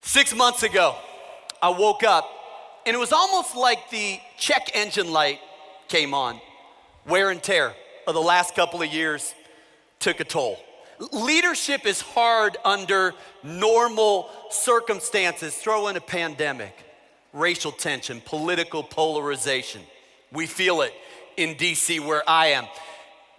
6 months ago, I woke up and it was almost like the check engine light came on. Wear and tear of the last couple of years took a toll. Leadership is hard under normal circumstances. Throw in a pandemic, racial tension, political polarization. We feel it in DC where I am.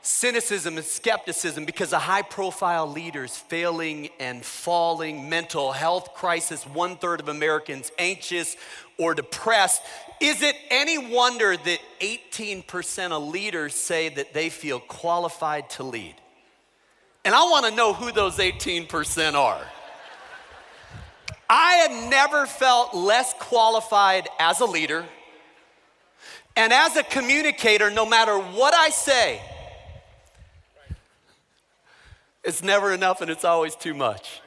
Cynicism and skepticism because of high-profile leaders failing and falling, mental health crisis, 1/3 of Americans anxious or depressed. Is it any wonder that 18% of leaders say that they feel qualified to lead? And I want to know who those 18% are. I have never felt less qualified as a leader and as a communicator. No matter what I say, it's never enough and it's always too much.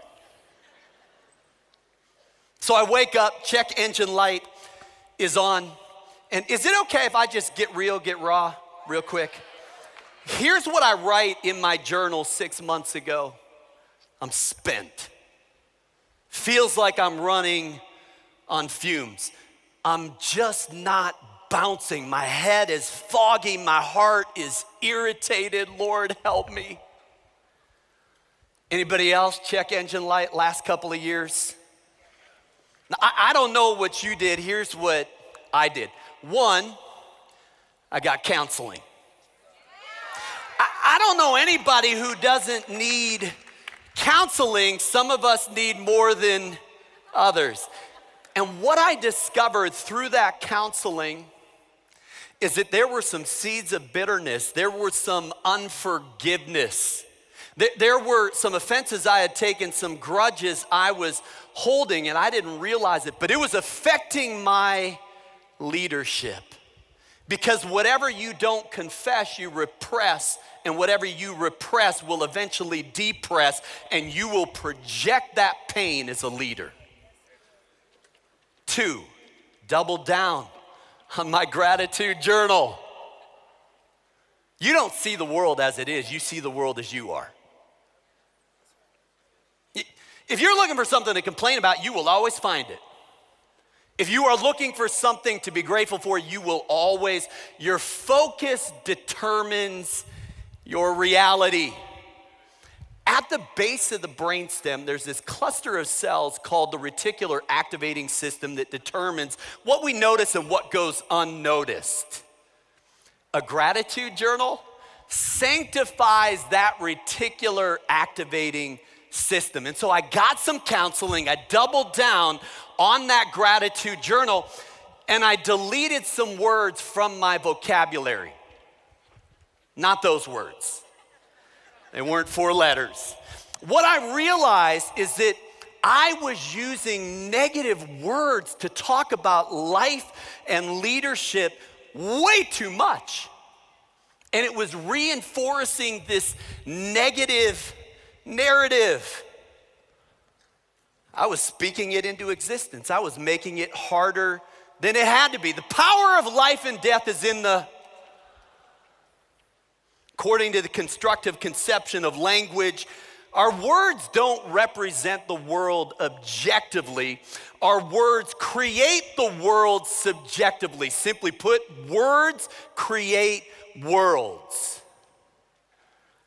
So I wake up, check engine light is on. And is it okay if I just get real, get raw real quick? Here's what I write in my journal 6 months ago. I'm spent. Feels like I'm running on fumes. I'm just not bouncing. My head is foggy. My heart is irritated. Lord, help me. Anybody else check engine light last couple of years? Now, I don't know what you did. Here's what I did. One, I got counseling. I don't know anybody who doesn't need counseling. Some of us need more than others. And what I discovered through that counseling is that there were some seeds of bitterness. There were some unforgiveness. There were some offenses I had taken, some grudges I was holding, and I didn't realize it, but it was affecting my leadership. Because whatever you don't confess, you repress, and whatever you repress will eventually depress, and you will project that pain as a leader. 2, double down on my gratitude journal. You don't see the world as it is, you see the world as you are. If you're looking for something to complain about, you will always find it. If you are looking for something to be grateful for, you will always. Your focus determines your reality. At the base of the brainstem, there's this cluster of cells called the reticular activating system that determines what we notice and what goes unnoticed. A gratitude journal sanctifies that reticular activating system. And so I got some counseling. I doubled down on that gratitude journal and I deleted some words from my vocabulary. Not those words. They weren't 4 letters. What I realized is that I was using negative words to talk about life and leadership way too much. And it was reinforcing this negative narrative. I was speaking it into existence. I was making it harder than it had to be. The power of life and death is in the, according to the constructive conception of language, our words don't represent the world objectively. Our words create the world subjectively. Simply put, words create worlds.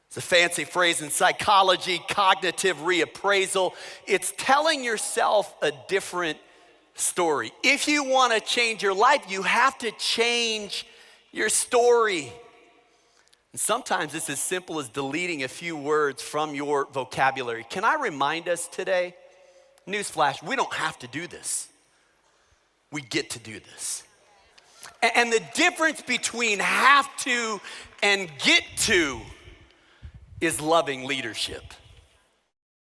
It's a fancy phrase in psychology, cognitive reappraisal. It's telling yourself a different story. If you want to change your life, you have to change your story. And sometimes it's as simple as deleting a few words from your vocabulary. Can I remind us today, newsflash, we don't have to do this. We get to do this. And the difference between have to and get to is loving leadership.